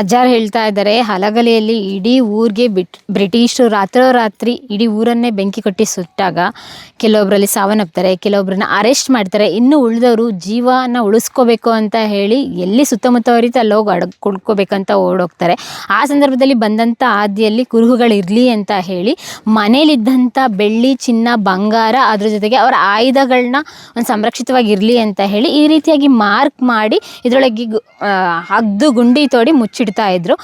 ಅಜ್ಜಾರು ಹೇಳ್ತಾ ಇದ್ದಾರೆ, ಹಲಗಲಿಯಲ್ಲಿ ಇಡೀ ಊರಿಗೆ ಬ್ರಿಟಿಷರು ರಾತ್ರೋರಾತ್ರಿ ಇಡೀ ಊರನ್ನೇ ಬೆಂಕಿ ಕೊಟ್ಟು ಸುಟ್ಟಾಗ ಕೆಲವೊಬ್ಬರಲ್ಲಿ ಸಾವನ್ನಪ್ತಾರೆ, ಕೆಲವೊಬ್ಬರನ್ನ ಅರೆಸ್ಟ್ ಮಾಡ್ತಾರೆ. ಇನ್ನು ಉಳಿದವರು ಜೀವನ ಉಳಿಸ್ಕೋಬೇಕು ಅಂತ ಹೇಳಿ ಎಲ್ಲಿ ಸುತ್ತಮುತ್ತ ಅವರಿತು ಅಲ್ಲಿ ಹೋಗಿ ಕುಡ್ಕೋಬೇಕಂತ ಓಡೋಗ್ತಾರೆ. ಆ ಸಂದರ್ಭದಲ್ಲಿ ಬಂದಂಥ ಹಾದಿಯಲ್ಲಿ ಕುರುಹುಗಳಿರಲಿ ಅಂತ ಹೇಳಿ ಮನೇಲಿದ್ದಂಥ ಬೆಳ್ಳಿ, ಚಿನ್ನ, ಬಂಗಾರ, ಅದ್ರ ಜೊತೆಗೆ ಅವರ ಆಯುಧಗಳನ್ನ ಒಂದು ಸಂರಕ್ಷಿತವಾಗಿರಲಿ ಅಂತ ಹೇಳಿ ಈ ರೀತಿಯಾಗಿ ಮಾರ್ಕ್ ಮಾಡಿ ಇದರೊಳಗೆ ಅಗ್ದು ಗುಂಡಿ ತೋಡಿ ಮುಚ್ಚಿಡ್ತಾ ಇದ್ರು.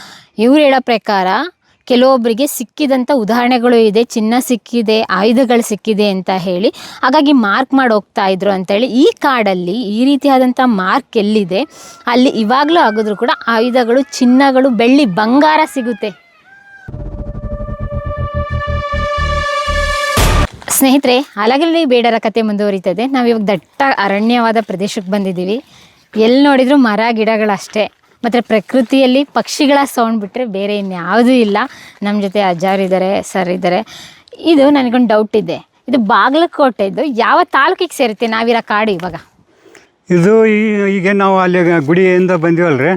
ಇವ್ರು ಹೇಳೋ ಪ್ರಕಾರ ಕೆಲವೊಬ್ಬರಿಗೆ ಸಿಕ್ಕಿದಂಥ ಉದಾಹರಣೆಗಳು ಇದೆ, ಚಿನ್ನ ಸಿಕ್ಕಿದೆ, ಆಯುಧಗಳು ಸಿಕ್ಕಿದೆ ಅಂತ ಹೇಳಿ. ಹಾಗಾಗಿ ಮಾರ್ಕ್ ಮಾಡಿ ಹೋಗ್ತಾ ಇದ್ರು ಅಂತೇಳಿ. ಈ ಕಾಡಲ್ಲಿ ಈ ರೀತಿಯಾದಂಥ ಮಾರ್ಕ್ ಎಲ್ಲಿದೆ ಅಲ್ಲಿ ಇವಾಗಲೂ ಆಗಿದ್ರು ಕೂಡ ಆಯುಧಗಳು, ಚಿನ್ನಗಳು, ಬೆಳ್ಳಿ, ಬಂಗಾರ ಸಿಗುತ್ತೆ. ಸ್ನೇಹಿತರೆ, ಹಲಗಲಿ ಬೇಡರ ಕತೆ ಮುಂದುವರಿತದೆ. ನಾವಿವಾಗ ದಟ್ಟ ಅರಣ್ಯವಾದ ಪ್ರದೇಶಕ್ಕೆ ಬಂದಿದ್ದೀವಿ. ಎಲ್ಲಿ ನೋಡಿದ್ರು ಮರ ಗಿಡಗಳಷ್ಟೇ, ಮತ್ತು ಪ್ರಕೃತಿಯಲ್ಲಿ ಪಕ್ಷಿಗಳ ಸೌಂಡ್ ಬಿಟ್ಟರೆ ಬೇರೆ ಇನ್ಯಾವುದೂ ಇಲ್ಲ. ನಮ್ಮ ಜೊತೆ ಅಜ್ಜಾರಿದ್ದಾರೆ, ಸರ್ ಇದ್ದಾರೆ. ಇದು ನನಗೊಂದು ಡೌಟ್ ಇದೆ, ಇದು ಬಾಗಲಕೋಟೆದು ಯಾವ ತಾಲೂಕಿಗೆ ಸೇರುತ್ತೆ ನಾವಿರೋ ಕಾಡು ಇವಾಗ? ಇದು ಈಗ ನಾವು ಅಲ್ಲಿ ಗುಡಿಯಿಂದ ಬಂದಿವಲ್ರಿ,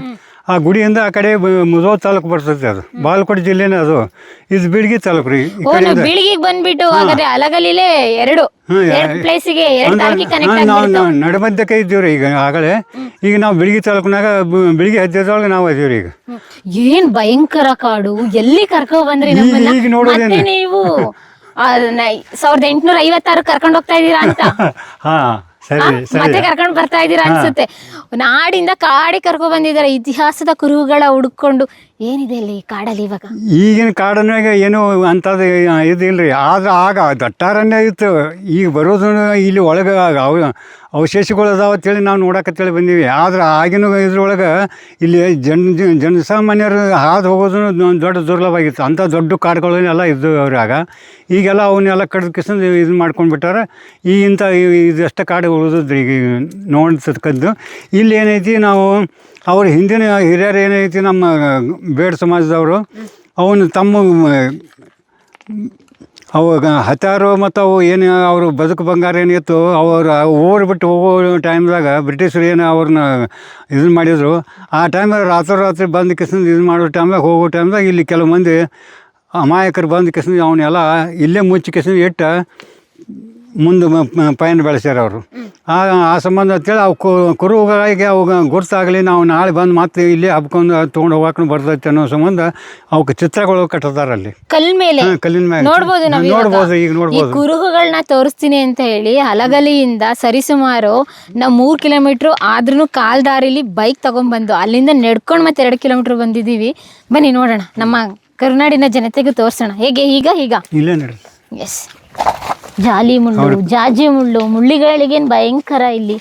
ಆ ಗುಡಿಯಿಂದ ಆ ಕಡೆ ಮುಧೋಳ ತಾಲೂಕು ಬರ್ತದೆ. ಅದು ಬಾಗಲಕೋಟೆ ಜಿಲ್ಲೆನೇ. ಅದು ಇದು ಬೀಳಗಿ ತಾಲೂಕು ರೀ. ಬೀಳಗಿಗೆ ಬಂದ್ಬಿಟ್ಟು ಹಾಗಾದ್ರೆ ಹಲಗಲಿಲೇ ಎರಡು ಪ್ಲೇಸಿಗೆ ನಾವು ನಡಮಧ್ಯಕ್ಕೆ ಇದ್ದೀವ್ರಿ ಈಗ. ಆಗಲೇ ಈಗ ನಾವು ಬೀಳಗಿ ತಾಲೂಕಿನಾಗ ಬೀಳಗಿ ಹತ್ತಿರದೊಳಗೆ ನಾವು ಇದೀವ್ರಿ ಈಗ. ಏನ್ ಭಯಂಕರ ಕಾಡು! ಎಲ್ಲಿ ಕರ್ಕೊ ಬಂದ್ರಿ ಈಗ ನೋಡೋದೇನೆ ನೀವು? 1856 ಕರ್ಕೊಂಡು ಹೋಗ್ತಾ ಇದ್ದೀರಾ ಅಂತ ಮತ್ತೆ ಕರ್ಕೊಂಡು ಬರ್ತಾ ಇದ್ದೀರಾ ಅನ್ಸುತ್ತೆ. ನಾಡಿಂದ ಕಾಡಿ ಕರ್ಕೊ ಬಂದಿದ್ದಾರೆ, ಇತಿಹಾಸದ ಕುರುಹುಗಳ ಹುಡುಕೊಂಡು. ಏನಿದೆ ಇಲ್ಲಿ ಕಾಡಲ್ಲಿ ಇವಾಗ? ಈಗಿನ ಕಾಡನ್ನಾಗ ಏನು ಅಂಥದ್ದು ಇದಿಲ್ರಿ. ಆದ್ರೆ ಆಗ ದಟ್ಟಾರಣ್ಯ ಇತ್ತು. ಈಗ ಬರೋದು ಇಲ್ಲಿ ಒಳಗೆ ಅವಶೇಷಗಳು ಅದಾವ ಅಂತೇಳಿ ನಾವು ನೋಡಕತ್ತೇಳಿ ಬಂದೀವಿ. ಆದ್ರೆ ಆಗಿನ ಇದ್ರೊಳಗೆ ಇಲ್ಲಿ ಜನಸಾಮಾನ್ಯರು ಹಾದು ಹೋಗೋದು ದೊಡ್ಡ ದುರ್ಲಭ ಆಗಿತ್ತು. ಅಂಥ ದೊಡ್ಡ ಕಾಡುಗಳನ್ನೆಲ್ಲ ಇದ್ದು ಅವ್ರಾಗ. ಈಗೆಲ್ಲ ಅವನ್ನೆಲ್ಲ ಕಡ್ದು ಕಿಸಂದು ಇದು ಮಾಡ್ಕೊಂಡು ಬಿಟ್ಟಾರೆ. ಇಂಥ ಇದೆಷ್ಟು ಕಾಡು ಉಳಿದ್ರಿ ಈಗ ನೋಡ್ತಕ್ಕದ್ದು. ಇಲ್ಲಿ ಏನೈತಿ, ನಾವು ಅವ್ರ ಹಿಂದಿನ ಹಿರಿಯರು ಏನೈತಿ, ನಮ್ಮ ಬೇಡ ಸಮಾಜದವರು ಅವನು ತಮ್ಮ ಅವಾಗ ಹತ್ತಾರು ಮತ್ತು ಅವು ಏನು ಅವರು ಬದುಕು ಬಂಗಾರ ಏನಿತ್ತು, ಅವರು ಊರು ಬಿಟ್ಟು ಹೋಗೋ ಟೈಮ್ದಾಗ ಬ್ರಿಟಿಷರು ಏನು ಅವ್ರನ್ನ ಇದನ್ನು ಮಾಡಿದರು. ಆ ಟೈಮ್ದಾಗ ರಾತ್ರೋರಾತ್ರಿ ಬಂದು ಕಿಸಂದು ಇದು ಮಾಡೋ ಟೈಮ್ದಾಗ ಹೋಗೋ ಟೈಮ್ದಾಗ ಇಲ್ಲಿ ಕೆಲವು ಮಂದಿ ಅಮಾಯಕರು ಬಂದು ಕಿಸಂದು ಅವನ್ನೆಲ್ಲ ಇಲ್ಲೇ ಮುಚ್ಚಿ ಕಿಸಂದು ಇಟ್ಟು ಮುಂದೆ ಪಯಣ ಬೆಳೆಸ್ಯಾರ ಅವರು. ಆ ಸಂಬಂಧ ಅಂತೇಳಿ ಅವು ಕುರುಹುಗಳಿಗೆ ಅವಾಗ ಗುರ್ತಾಗಲಿ, ನಾವು ನಾಳೆ ಬಂದು ಮತ್ತೆ ಇಲ್ಲಿ ಹಬ್ಕೊಂಡು ತೊಗೊಂಡು ಹೋಗಾಕ ಬರ್ತೈತೆ ಅನ್ನೋ ಸಂಬಂಧ ಅವಕ್ಕೆ ಚಿತ್ರಗಳು ಕಟ್ಟದಾರ ಅಲ್ಲಿ ಕಲ್ಲಿನ ಮೇಲೆ ನೋಡ್ಬೋದು. ಈಗ ನೋಡ್ಬೋದು. ಕುರುಹುಗಳನ್ನ ತೋರಿಸ್ತೀನಿ ಅಂತ ಹೇಳಿ ಹಲಗಲಿಯಿಂದ ಸರಿಸುಮಾರು ನಾವು 3 ಕಿಲೋಮೀಟ್ರು ಆದ್ರೂ ಕಾಲ್ದಾರಿಲಿ ಬೈಕ್ ತಗೊಂಡ್ಬಂದು ಅಲ್ಲಿಂದ ನಡ್ಕೊಂಡು ಮತ್ತೆ 2 ಕಿಲೋಮೀಟ್ರ್ ಬಂದಿದ್ದೀವಿ. ಬನ್ನಿ ನೋಡೋಣ, ನಮ್ಮ ಕರುನಾಡಿನ ಜನತೆಗೂ ತೋರಿಸೋಣ. ಹೇಗೆ ಈಗ ಇಲ್ಲೇ ನೋಡಿ. ಎಸ್, ಜಾಲಿ ಮುಳ್ಳು, ಜಾಜಿ ಮುಳ್ಳು, ಮುಳ್ಳಿಗಳಿಗೇನು ಭಯಂಕರ ಇಲ್ಲಿ.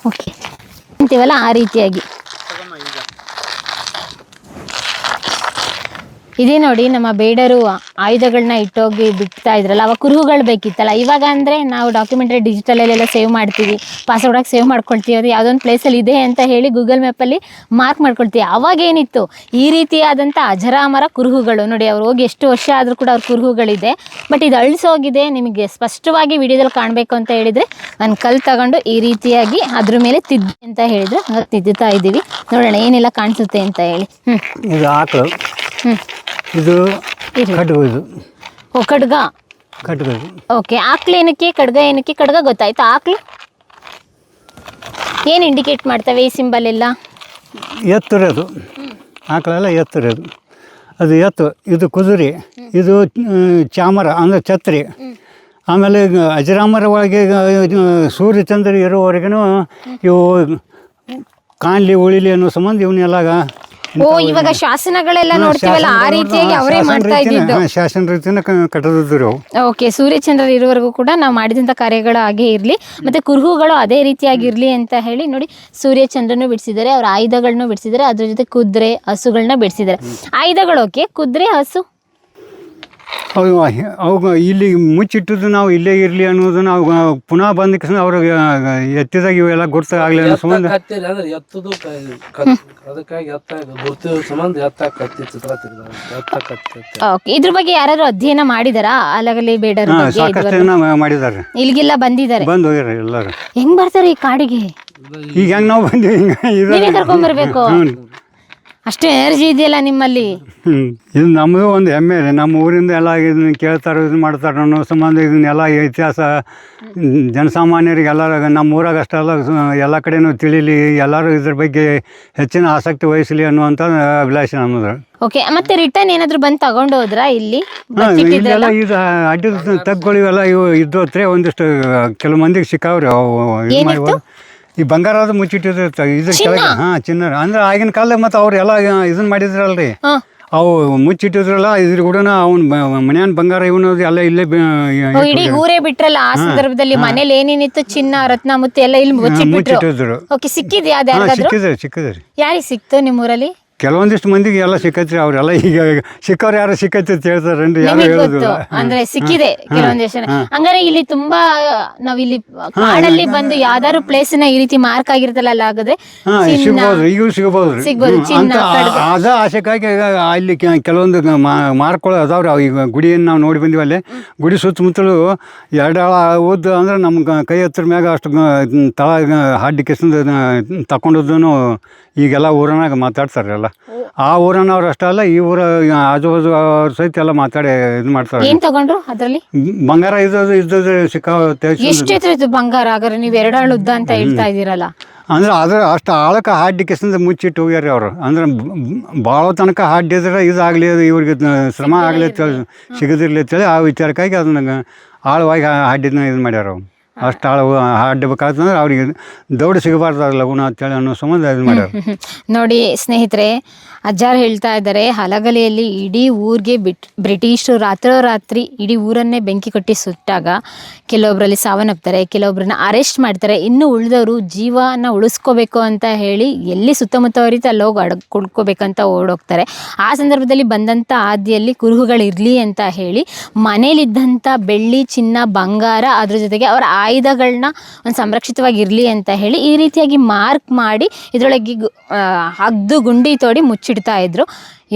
ಓಕೆ ಅಂತೀವಲ್ಲ ಆ ರೀತಿಯಾಗಿ. ಇದೇ ನೋಡಿ, ನಮ್ಮ ಬೇಡರು ಆಯುಧಗಳನ್ನ ಇಟ್ಟೋಗಿ ಬಿಡ್ತಾ ಇದ್ರಲ್ಲ, ಅವಾಗ ಕುರುಹುಗಳು ಬೇಕಿತ್ತಲ್ಲ. ಇವಾಗ ಅಂದರೆ ನಾವು ಡಾಕ್ಯುಮೆಂಟ್ರಿ ಡಿಜಿಟಲಲ್ಲೆಲ್ಲ ಸೇವ್ ಮಾಡ್ತೀವಿ, ಪಾಸ್ವರ್ಡಾಗಿ ಸೇವ್ ಮಾಡ್ಕೊಳ್ತೀವಿ. ಅದು ಯಾವುದೊಂದು ಪ್ಲೇಸಲ್ಲಿ ಇದೆ ಅಂತ ಹೇಳಿ ಗೂಗಲ್ ಮ್ಯಾಪಲ್ಲಿ ಮಾರ್ಕ್ ಮಾಡ್ಕೊಳ್ತೀವಿ. ಅವಾಗೇನಿತ್ತು, ಈ ರೀತಿಯಾದಂಥ ಅಜರಾಮರ ಕುರುಹುಗಳು ನೋಡಿ. ಅವ್ರು ಹೋಗಿ ಎಷ್ಟು ವರ್ಷ ಆದರೂ ಕೂಡ ಅವ್ರ ಕುರುಹುಗಳಿದೆ. ಬಟ್ ಇದು ಅಳಿಸೋಗಿದೆ. ನಿಮಗೆ ಸ್ಪಷ್ಟವಾಗಿ ವಿಡಿಯೋದಲ್ಲಿ ಕಾಣಬೇಕು ಅಂತ ಹೇಳಿದರೆ ನಾನು ಕಲ್ಲು ತಗೊಂಡು ಈ ರೀತಿಯಾಗಿ ಅದ್ರ ಮೇಲೆ ತಿದ್ದಿ ಅಂತ ಹೇಳಿದರೆ ತಿದ್ದುತ್ತಾ ಇದ್ದೀವಿ. ನೋಡೋಣ ಏನೆಲ್ಲ ಕಾಣಿಸುತ್ತೆ ಅಂತ ಹೇಳಿ. ಇದು ಆಕಳು, ಇದು ಖಡ್ಗ. ಓ, ಖಡ್ಗ. ಓಕೆ, ಆಕ್ಳು ಏನಕ್ಕೆ, ಖಡ್ಗ ಏನಕ್ಕೆ? ಖಡ್ಗ ಗೊತ್ತಾಯ್ತು. ಆಕ್ಳು ಏನು ಇಂಡಿಕೇಟ್ ಮಾಡ್ತವೆ ಈ ಸಿಂಬಲ್ ಎಲ್ಲ? ಎತ್ತರದು ಆಕಳೆಲ್ಲ ಎತ್ತರದು. ಅದು ಎತ್ತು. ಇದು ಕುದುರೆ, ಇದು ಚಾಮರ ಅಂದರೆ ಛತ್ರಿ. ಆಮೇಲೆ ಅಜರಾಮರ ಒಳಗೆ ಸೂರ್ಯಚಂದ್ರ ಇರೋವರೆಗೂ ಇವು ಕಾಣಲಿ ಉಳಿಲಿ ಅನ್ನೋ ಸಂಬಂಧ ಇವನ್ನೆಲ್ಲ. ಓ, ಇವಾಗ ಶಾಸನಗಳೆಲ್ಲ ನೋಡ್ತೀವಲ್ಲ ಆ ರೀತಿಯಾಗಿ ಅವರೇ ಮಾಡ್ತಾ ಇದ್ದಿದ್ದು. ಶಾಸನ ರೀತಿನ ಕಟ್ಟದಿದ್ರು. ಓಕೆ, ಸೂರ್ಯಚಂದ್ರ ಇರುವವರೆಗೂ ಕೂಡ ನಾವು ಮಾಡಿದಂಥ ಕಾರ್ಯಗಳು ಹಾಗೆ ಇರಲಿ, ಮತ್ತೆ ಕುರುಹುಗಳು ಅದೇ ರೀತಿಯಾಗಿರಲಿ ಅಂತ ಹೇಳಿ ನೋಡಿ ಸೂರ್ಯಚಂದ್ರನು ಬಿಡಿಸಿದ್ದಾರೆ, ಅವ್ರ ಆಯುಧಗಳನ್ನೂ ಬಿಡಿಸಿದ್ದಾರೆ, ಅದ್ರ ಜೊತೆ ಕುದುರೆ, ಹಸುಗಳನ್ನ ಬಿಡಿಸಿದ್ದಾರೆ. ಆಯುಧಗಳು ಓಕೆ, ಕುದುರೆ, ಹಸು ಅವು ಇಲ್ಲಿ ಮುಚ್ಚಿಟ್ಟದ್ದು ನಾವು ಇಲ್ಲೇ ಇರಲಿ ಅನ್ನೋದು ನಾವು ಪುನಃ ಬಂದ ಕಿಸ್ ಅವ್ರಿಗೆ ಎತ್ತಿದಾಗ ಇವೆಲ್ಲ ಗುರ್ತಾಗಲಿ ಅನ್ನೋ ಸಂಬಂಧ ಕತ್ತಿಲ್ಲ ಅಂದ್ರೆ ಎತ್ತದು ಅದಕ್ಕಾಗಿ ಎತ್ತ ಗುರ್ತಿದ ಸಂಬಂಧ ಎತ್ತ ಕತ್ತಿ ಚಿತ್ರ ತೆಗೆದ ಎತ್ತ ಕತ್ತಿ. ಓಕೆ, ಇದ್ರ ಬಗ್ಗೆ ಯಾರು ಅಧ್ಯಯನ ಮಾಡಿದಾರಾ? ಅಲಗಲಿ ಬೇಡರ ಬಗ್ಗೆ ಸಾಕಷ್ಟು ಜನ ಮಾಡಿದ್ದಾರೆ, ಇಲ್ಲಿಗೆಲ್ಲ ಬಂದಿದ್ದಾರೆ. ಬಂದು ಹೋಗ್ಯಾರ ಎಲ್ಲರೂ. ಹೆಂಗ್ ಬರ್ತಾರೆ ಈ ಕಾಡಿಗೆ? ಈಗ ಹೆಂಗೆ ನಾವು ಬಂದೀವಿ ನೀವೇ ಕರ್ಕೊಂಡ್ ಬರ್ಬೇಕು. ಅಷ್ಟು ಎನರ್ಜಿ ಇದೆಯಲ್ಲ ನಿಮ್ಮಲ್ಲಿ. ಇದು ನಮ್ಮದು ಒಂದು ಹೆಮ್ಮೆ ಇದೆ. ನಮ್ಮ ಊರಿಂದ ಎಲ್ಲ ಇದನ್ನ ಕೇಳ್ತಾರೆ, ಇದು ಮಾಡ್ತಾರೆ ಅನ್ನೋ ಸಂಬಂಧ ಇದನ್ನೆಲ್ಲ ಇತಿಹಾಸ ಜನಸಾಮಾನ್ಯರಿಗೆ ಎಲ್ಲರ ನಮ್ಮ ಊರಾಗ ಅಷ್ಟೆಲ್ಲ ಎಲ್ಲ ಕಡೆನೂ ತಿಳಿಲಿ, ಎಲ್ಲರೂ ಇದ್ರ ಬಗ್ಗೆ ಹೆಚ್ಚಿನ ಆಸಕ್ತಿ ವಹಿಸಲಿ ಅನ್ನುವಂಥ ಅಭಿಲಾಷೆ ನಮ್ಮದು. ಓಕೆ, ಮತ್ತೆ ರಿಟರ್ನ್ ಏನಾದ್ರು ಬಂದು ತಗೊಂಡು ಹೋದ್ರಾ? ಇಲ್ಲಿ ಇಲ್ಲೆಲ್ಲ ಇದು ಅಡ್ಡಿದ ತಗ್ಗಳು ಇವೆಲ್ಲ ಇವು ಇದ್ದೋತ್ರೆ ಒಂದಿಷ್ಟು ಕೆಲವು ಮಂದಿಗೆ ಸಿಕ್ಕಾವ್ರಿ. ಅವು ಇದು ಮಾಡಿ ಈ ಬಂಗಾರದ ಮುಚ್ಚಿಟ್ಟಿದ್ರೆ ಇದ್ರ ಕೆಳಗೆ ಚಿನ್ನ ಅಂದ್ರೆ ಆಗಿನ ಕಾಲದಾಗ ಮತ್ತು ಅವ್ರು ಎಲ್ಲ ಇದನ್ನ ಮಾಡಿದ್ರಲ್ರಿ, ಅವು ಮುಚ್ಚಿಟ್ಟಿದ್ರಲ್ಲ, ಇದ್ರ ಕೂಡ ಅವ್ನು ಮನ್ಯಾನ ಬಂಗಾರ ಇವನು ಎಲ್ಲ ಇಲ್ಲೇ ಇಡೀ ಊರೇ ಬಿಟ್ರಲ್ಲ ಆ ಸಂದರ್ಭದಲ್ಲಿ. ಮನೇಲಿ ಏನೇನಿತ್ತು ಚಿನ್ನ ರತ್ನ ಮುತ್ತು ಎಲ್ಲ ಇಲ್ಲಿ ಮುಚ್ಚಿಟ್ಟಿದ್ರು. ಓಕೆ, ಸಿಕ್ಕಿದ್ಯಾ? ಸಿಕ್ಕಿದ್ರಿ. ಯಾರಿಗೆ ಸಿಕ್ತು ನಿಮ್ಮೂರಲ್ಲಿ? ಕೆಲವೊಂದಿಷ್ಟು ಮಂದಿಗೆ ಎಲ್ಲ ಸಿಕ್ಕತ್ರಿ. ಅವರೆಲ್ಲ ಈಗ ಸಿಕ್ಕವ್ರು ಯಾರು ಸಿಕ್ಕತ್ತಿ ಅಂತ ಹೇಳ್ತಾರೇನ್ರಿ, ಯಾರು ಹೇಳೋದಿಲ್ಲ. ಅಂದ್ರೆ ಸಿಕ್ಕಿದೆ ಕೆಲವೊಂದಿಷ್ಟು. ಹಂಗಾರೆ ಇಲ್ಲಿ ತುಂಬಾ ನಾವಿಲ್ಲಿ ಕಾಡಲ್ಲಿ ಬಂದು ಯಾವ್ದಾದ್ರು ಪ್ಲೇಸ್ ನ ಈ ರೀತಿ ಮಾರ್ಕ್ ಆಗಿರ್ತಲ್ಲ, ಅಲ್ಲಿ ಆಗದೆ ಸಿಗ್ಬೋದು, ಈಗೂ ಸಿಗ್ಬೋದು. ಅಂತ ಅದ ಆಸೆಗಾಗಿ ಅಲ್ಲಿ ಕೆಲವೊಂದು ಮಾರ್ಕ್ಗಳು ಅದಾವ್ರಿ. ಈಗ ಗುಡಿಯನ್ನು ನಾವು ನೋಡಿ ಬಂದಿವಿ. ಅಲ್ಲಿ ಗುಡಿ ಸುತ್ತಮುತ್ತಲು ಎರಡಾಳ ಉದ್ದ ಅಂದ್ರೆ ನಮ್ಮ ಕೈ ಹತ್ರ ಮ್ಯಾಗ ಅಷ್ಟು ತಳ ಹಾಡಿ ಕೆಸಂದು ತಗೊಂಡದ್ದು ಈಗೆಲ್ಲ ಊರನಾಗ ಮಾತಾಡ್ತಾರೆ ಎಲ್ಲ. ಆ ಊರನವ್ರು ಅಷ್ಟೇ ಅಲ್ಲ, ಈ ಊರ ಆಜು ಬಾಜು ಅವ್ರ ಸಹಿತ ಎಲ್ಲ ಮಾತಾಡಿ ಇದು ಮಾಡ್ತಾರೆ. ಏನ್ ತಗೊಂಡ್ರು ಅದ್ರಲ್ಲಿ? ಬಂಗಾರ ಇದ್ದದ್ದು ಸಿಕ್ಕಾಗುತ್ತೆ. ಎಷ್ಟು ಬಂಗಾರ? ಹಾಗಾದ್ರೆ ನೀವು ಎರಡಾಳು ಉದ್ದ ಅಂತ ಹೇಳ್ತಾ ಇದೀರಲ್ಲ, ಅಂದ್ರೆ ಅದ್ರ ಅಷ್ಟು ಆಳಕ್ಕೆ ಹಾಡಿ ಕೆಸಂದ ಮುಚ್ಚಿಟ್ಟು ಹೋಗ್ಯಾರ ಅವರು. ಅಂದ್ರೆ ಭಾಳ ತನಕ ಹಾಡಿದ್ರೆ ಇದಾಗಲಿ, ಇವ್ರಿಗೆ ಶ್ರಮ ಆಗಲಿ ಸಿಗದಿರ್ಲಿ ಅಂತೇಳಿ ಆ ವಿಚಾರಕ್ಕಾಗಿ ಅದನ್ನ ಆಳವಾಗಿ ಹಾಡಿದ್ನ ಇದು ಮಾಡ್ಯಾರ. ಅವ್ರು ಅಷ್ಟು ಆಳ ಹಾಡಬೇಕಾದ್ರೆ ಅವ್ರಿಗೆ ದೌಡು ಸಿಗಬಾರ್ದು ಲಗುಣ ಅಂತೇಳಿ ಅನ್ನೋ ಸಂಬಂಧ ಇದು ಮಾಡ್ಯಾರ. ನೋಡಿ ಸ್ನೇಹಿತರೆ, ಅಜ್ಜಾರು ಹೇಳ್ತಾ ಇದ್ದಾರೆ, ಹಲಗಲಿಯಲ್ಲಿ ಇಡೀ ಊರಿಗೆ ಬ್ರಿಟಿಷರು ರಾತ್ರೋರಾತ್ರಿ ಇಡೀ ಊರನ್ನೇ ಬೆಂಕಿ ಕಟ್ಟಿ ಸುಟ್ಟಾಗ ಕೆಲವೊಬ್ಬರಲ್ಲಿ ಸಾವನ್ನಪ್ತಾರೆ, ಕೆಲವೊಬ್ಬರನ್ನ ಅರೆಸ್ಟ್ ಮಾಡ್ತಾರೆ. ಇನ್ನು ಉಳಿದವರು ಜೀವನ ಉಳಿಸ್ಕೋಬೇಕು ಅಂತ ಹೇಳಿ ಎಲ್ಲಿ ಸುತ್ತಮುತ್ತವರಿತ ಅಲ್ಲಿ ಹೋಗಿ ಕುಡ್ಕೋಬೇಕಂತ ಓಡೋಗ್ತಾರೆ. ಆ ಸಂದರ್ಭದಲ್ಲಿ ಬಂದಂಥ ಆದಿಯಲ್ಲಿ ಕುರುಹುಗಳಿರಲಿ ಅಂತ ಹೇಳಿ ಮನೇಲಿದ್ದಂಥ ಬೆಳ್ಳಿ, ಚಿನ್ನ, ಬಂಗಾರ, ಅದ್ರ ಜೊತೆಗೆ ಅವರ ಆಯುಧಗಳನ್ನ ಒಂದು ಸಂರಕ್ಷಿತವಾಗಿರಲಿ ಅಂತ ಹೇಳಿ ಈ ರೀತಿಯಾಗಿ ಮಾರ್ಕ್ ಮಾಡಿ ಇದರೊಳಗೆ ಹಗ್ದು ಗುಂಡಿ ತೋಡಿ ಮುಚ್ಚಿಡ್ತಾ ಇದ್ರು.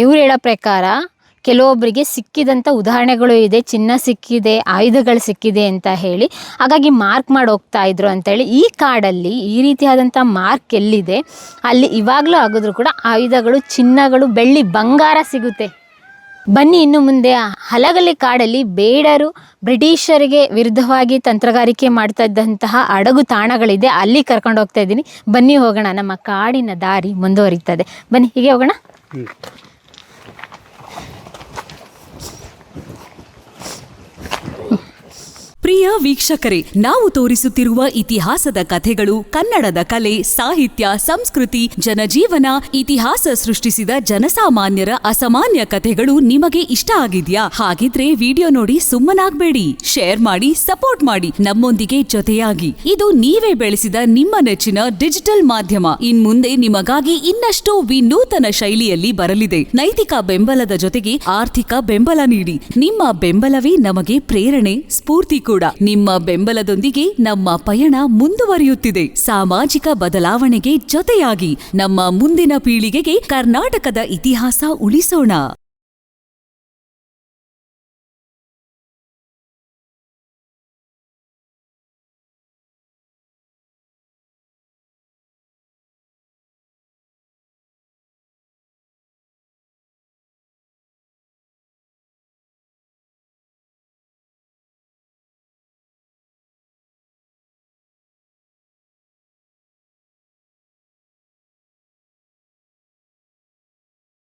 ಇವ್ರು ಹೇಳೋ ಪ್ರಕಾರ ಕೆಲವೊಬ್ಬರಿಗೆ ಸಿಕ್ಕಿದಂಥ ಉದಾಹರಣೆಗಳು ಇದೆ, ಚಿನ್ನ ಸಿಕ್ಕಿದೆ, ಆಯುಧಗಳು ಸಿಕ್ಕಿದೆ ಅಂತ ಹೇಳಿ. ಹಾಗಾಗಿ ಮಾರ್ಕ್ ಮಾಡಿ ಹೋಗ್ತಾ ಇದ್ರು ಅಂತೇಳಿ. ಈ ಕಾಡಲ್ಲಿ ಈ ರೀತಿಯಾದಂಥ ಮಾರ್ಕ್ ಎಲ್ಲಿದೆ ಅಲ್ಲಿ ಇವಾಗಲೂ ಆಗಿದ್ರು ಕೂಡ ಆಯುಧಗಳು, ಚಿನ್ನಗಳು, ಬೆಳ್ಳಿ, ಬಂಗಾರ ಸಿಗುತ್ತೆ. ಬನ್ನಿ ಇನ್ನು ಮುಂದೆ ಹಲಗಲಿ ಕಾಡಲ್ಲಿ ಬೇಡರು ಬ್ರಿಟಿಷರಿಗೆ ವಿರುದ್ಧವಾಗಿ ತಂತ್ರಗಾರಿಕೆ ಮಾಡ್ತಾ ಇದ್ದಂತಹ ಅಡಗು ತಾಣಗಳಿದೆ, ಅಲ್ಲಿ ಕರ್ಕೊಂಡು ಹೋಗ್ತಾ ಇದ್ದೀನಿ. ಬನ್ನಿ ಹೋಗೋಣ, ನಮ್ಮ ಕಾಡಿನ ದಾರಿ ಮುಂದುವರಿತದೆ. ಬನ್ನಿ ಹೀಗೆ ಹೋಗೋಣ. ಪ್ರಿಯ ವೀಕ್ಷಕರೇ, ನಾವು ತೋರಿಸುತ್ತಿರುವ ಇತಿಹಾಸದ ಕಥೆಗಳು ಕನ್ನಡದ ಕಲೆ, ಸಾಹಿತ್ಯ, ಸಂಸ್ಕೃತಿ, ಜನಜೀವನ, ಇತಿಹಾಸ ಸೃಷ್ಟಿಸಿದ ಜನಸಾಮಾನ್ಯರ ಅಸಾಮಾನ್ಯ ಕಥೆಗಳು ನಿಮಗೆ ಇಷ್ಟ ಆಗಿದ್ಯಾ? ಹಾಗಿದ್ರೆ ವಿಡಿಯೋ ನೋಡಿ ಸುಮ್ಮನಾಗ್ಬೇಡಿ, ಶೇರ್ ಮಾಡಿ, ಸಪೋರ್ಟ್ ಮಾಡಿ, ನಮ್ಮೊಂದಿಗೆ ಜೊತೆಯಾಗಿ. ಇದು ನೀವೇ ಬೆಳೆಸಿದ ನಿಮ್ಮ ನೆಚ್ಚಿನ ಡಿಜಿಟಲ್ ಮಾಧ್ಯಮ. ಇನ್ಮುಂದೆ ನಿಮಗಾಗಿ ಇನ್ನಷ್ಟು ವಿನೂತನ ಶೈಲಿಯಲ್ಲಿ ಬರಲಿದೆ. ನೈತಿಕ ಬೆಂಬಲದ ಜೊತೆಗೆ ಆರ್ಥಿಕ ಬೆಂಬಲ ನೀಡಿ. ನಿಮ್ಮ ಬೆಂಬಲವೇ ನಮಗೆ ಪ್ರೇರಣೆ, ಸ್ಫೂರ್ತಿ ಕೂಡ. ನಿಮ್ಮ ಬೆಂಬಲದೊಂದಿಗೆ ನಮ್ಮ ಪಯಣ ಮುಂದುವರಿಯುತ್ತಿದೆ. ಸಾಮಾಜಿಕ ಬದಲಾವಣೆಗೆ ಜೊತೆಯಾಗಿ ನಮ್ಮ ಮುಂದಿನ ಪೀಳಿಗೆಗೆ ಕರ್ನಾಟಕದ ಇತಿಹಾಸ ಉಳಿಸೋಣ.